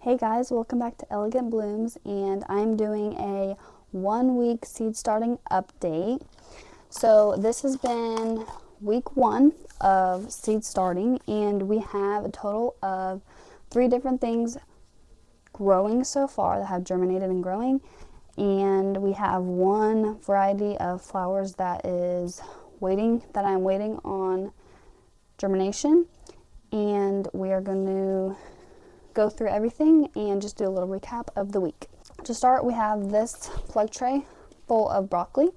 Hey guys, welcome back to Elegant Blooms, and I'm doing a 1-week seed starting update. So this has been week 1 of seed starting, and we have a total of 3 different things growing so far that have germinated and growing, and we have 1 variety of flowers that I'm waiting on germination, and we are going to go through everything and just do a little recap of the week. To start, we have this plug tray full of broccoli,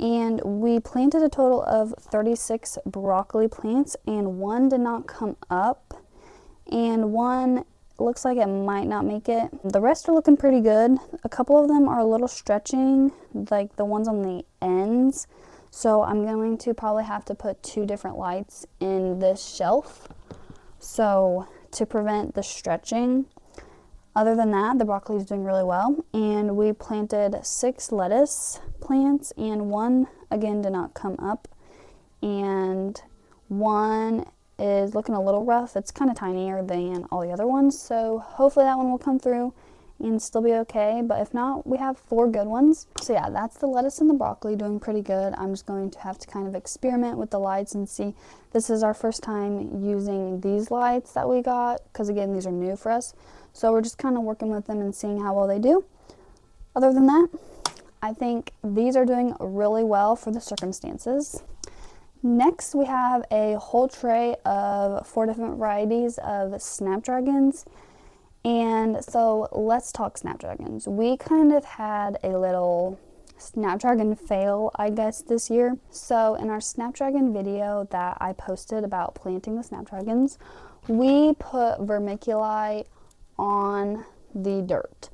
and we planted a total of 36 broccoli plants, and 1 did not come up, and 1 looks like it might not make it. The rest are looking pretty good. A couple of them are a little stretching, like the ones on the ends, so I'm going to probably have to put 2 different lights in this shelf to prevent the stretching. Other than that, the broccoli is doing really well, and we planted 6 lettuce plants, and 1 again did not come up, and 1 is looking a little rough. It's kind of tinier than all the other ones, so hopefully that one will come through and still be okay, but if not, we have 4 good ones. So yeah, that's the lettuce and the broccoli doing pretty good. I'm just going to have to kind of experiment with the lights and see. This is our first time using these lights that we got, because again, these are new for us, so we're just kind of working with them and seeing how well they do. Other than that, I think these are doing really well for the circumstances. Next, we have a whole tray of 4 different varieties of Snapdragons. And so let's talk Snapdragons. We kind of had a little Snapdragon fail, I guess, this year. So in our Snapdragon video that I posted about planting the Snapdragons, we put vermiculite on the dirt.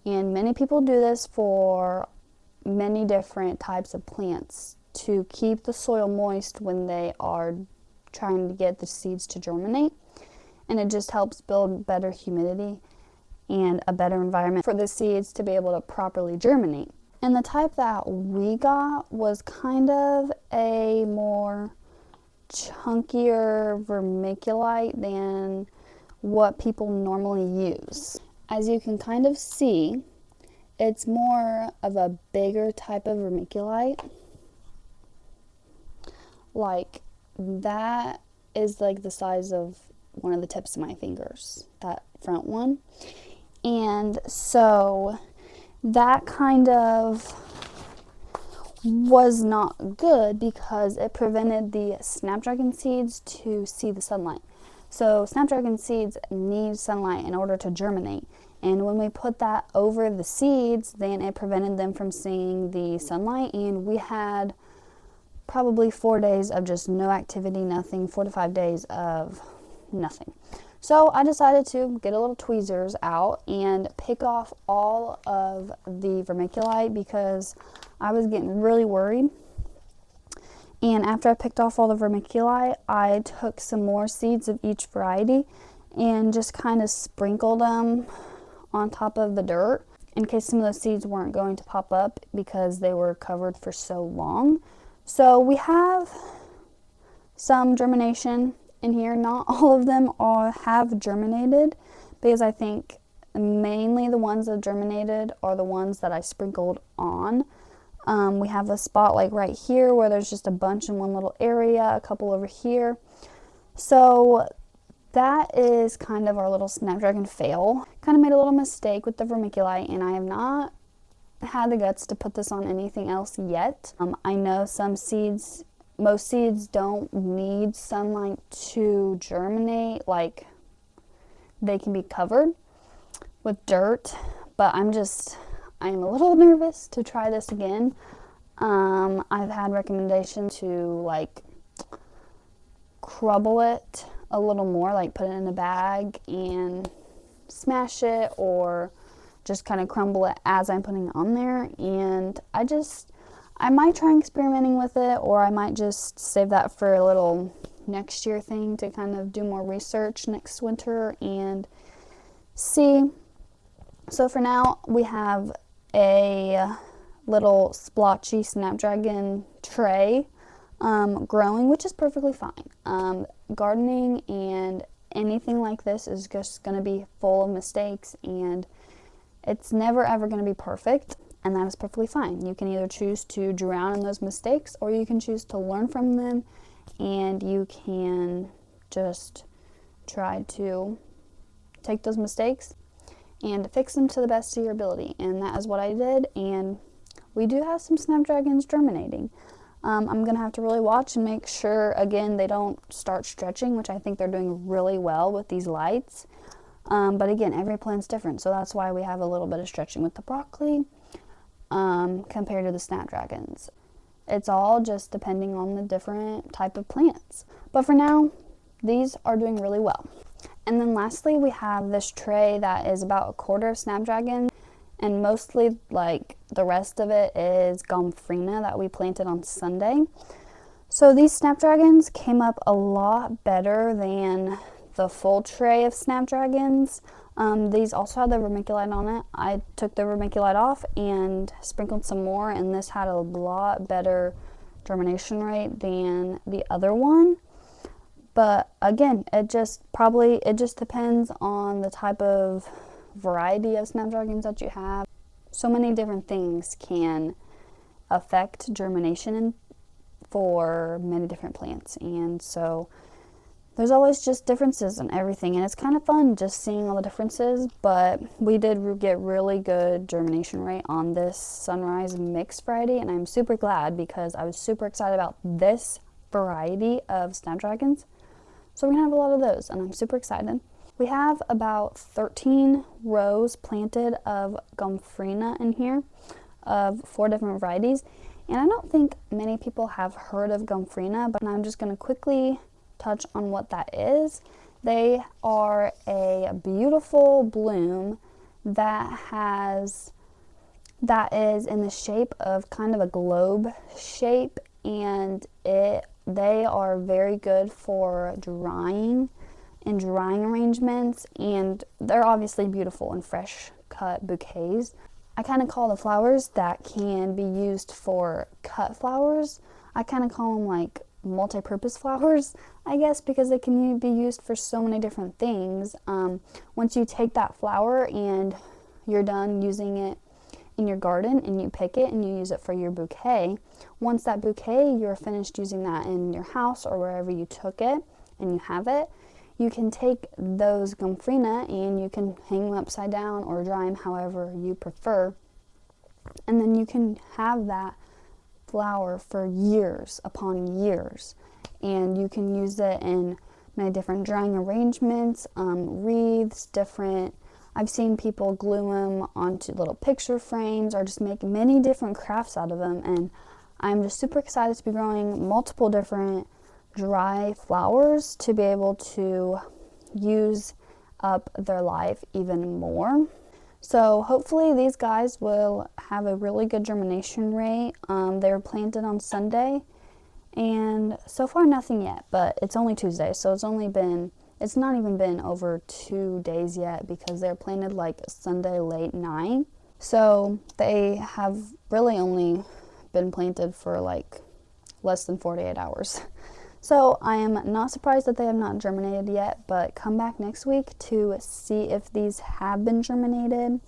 And many people do this for many different types of plants to keep the soil moist when they are trying to get the seeds to germinate. And it just helps build better humidity and a better environment for the seeds to be able to properly germinate. And the type that we got was kind of a more chunkier vermiculite than what people normally use. As you can kind of see, it's more of a bigger type of vermiculite. Like, that is like the size of one of the tips of my fingers, that front one. And so that kind of was not good because it prevented the Snapdragon seeds to see the sunlight. So Snapdragon seeds need sunlight in order to germinate, and when we put that over the seeds, then it prevented them from seeing the sunlight, and we had probably 4 days of just no activity, nothing, 4 to 5 days of nothing. So I decided to get a little tweezers out and pick off all of the vermiculite because I was getting really worried. And after I picked off all the vermiculite, I took some more seeds of each variety and just kind of sprinkled them on top of the dirt in case some of those seeds weren't going to pop up because they were covered for so long. So we have some germination in here. Not all of them have germinated, because I think mainly the ones that germinated are the ones that I sprinkled on. We have a spot like right here where there's just a bunch in one little area, a couple over here. So that is kind of our little Snapdragon fail. Kind of made a little mistake with the vermiculite, and I have not had the guts to put this on anything else yet. I know most seeds don't need sunlight to germinate, like they can be covered with dirt, but I'm a little nervous to try this again. I've had recommendations to like crumble it a little more, like put it in a bag and smash it, or just kind of crumble it as I'm putting it on there. And I might try experimenting with it, or I might just save that for a little next year thing to kind of do more research next winter and see. So for now, we have a little splotchy Snapdragon tray growing, which is perfectly fine. Gardening and anything like this is just going to be full of mistakes, and it's never ever going to be perfect, and that is perfectly fine. You can either choose to drown in those mistakes, or you can choose to learn from them, and you can just try to take those mistakes and fix them to the best of your ability. And that is what I did, and we do have some Snapdragons germinating. I'm going to have to really watch and make sure, again, they don't start stretching, which I think they're doing really well with these lights. But again, every plant's different, so that's why we have a little bit of stretching with the broccoli compared to the Snapdragons. It's all just depending on the different type of plants. But for now, these are doing really well. And then lastly, we have this tray that is about 1/4 of Snapdragon, and mostly like the rest of it is Gomphrena that we planted on Sunday. So these Snapdragons came up a lot better than the full tray of Snapdragons. These also had the vermiculite on it. I took the vermiculite off and sprinkled some more, and this had a lot better germination rate than the other one. But again, it just depends on the type of variety of Snapdragons that you have. So many different things can affect germination for many different plants, and so there's always just differences in everything, and it's kind of fun just seeing all the differences. But we did get really good germination rate on this Sunrise Mix variety, and I'm super glad because I was super excited about this variety of Snapdragons. So we're gonna have a lot of those, and I'm super excited. We have about 13 rows planted of Gomphrena in here, of 4 different varieties. And I don't think many people have heard of Gomphrena, but I'm just going to quickly touch on what that is. They are a beautiful bloom that is in the shape of kind of a globe shape, and they are very good for drying arrangements, and they're obviously beautiful in fresh cut bouquets. I kind of call the flowers that can be used for cut flowers, I kind of call them like multi-purpose flowers, I guess, because they can be used for so many different things. Once you take that flower and you're done using it in your garden and you pick it and you use it for your bouquet, once that bouquet, you're finished using that in your house or wherever you took it and you have it, you can take those Gomphrena and you can hang them upside down or dry them however you prefer, and then you can have that flower for years upon years, and you can use it in many different drying arrangements, wreaths, I've seen people glue them onto little picture frames or just make many different crafts out of them, and I'm just super excited to be growing multiple different dry flowers to be able to use up their life even more. So hopefully these guys will have a really good germination rate. They were planted on Sunday, and so far nothing yet, but it's only Tuesday, so it's not even been over 2 days yet because they're planted like Sunday late night. So they have really only been planted for like less than 48 hours. So I am not surprised that they have not germinated yet, but come back next week to see if these have been germinated.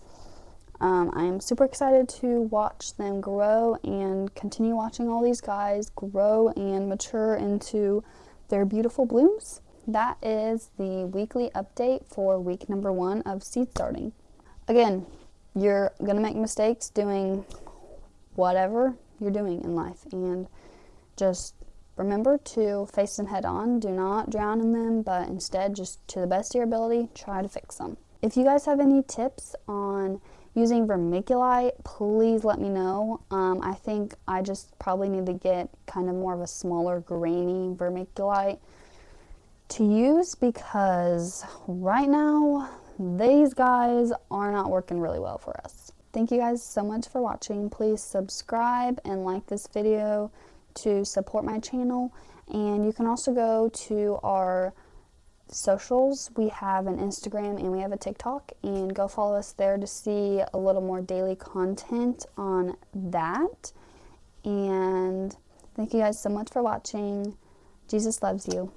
I am super excited to watch them grow and continue watching all these guys grow and mature into their beautiful blooms. That is the weekly update for week number 1 of seed starting. Again, you're going to make mistakes doing whatever you're doing in life, and just remember to face them head on. Do not drown in them, but instead, just to the best of your ability, try to fix them. If you guys have any tips on using vermiculite, please let me know. I think I just probably need to get kind of more of a smaller, grainy vermiculite to use, because right now, these guys are not working really well for us. Thank you guys so much for watching. Please subscribe and like this video to support my channel, and you can also go to our socials. We have an Instagram and we have a TikTok, and go follow us there to see a little more daily content on that. And thank you guys so much for watching. Jesus loves you.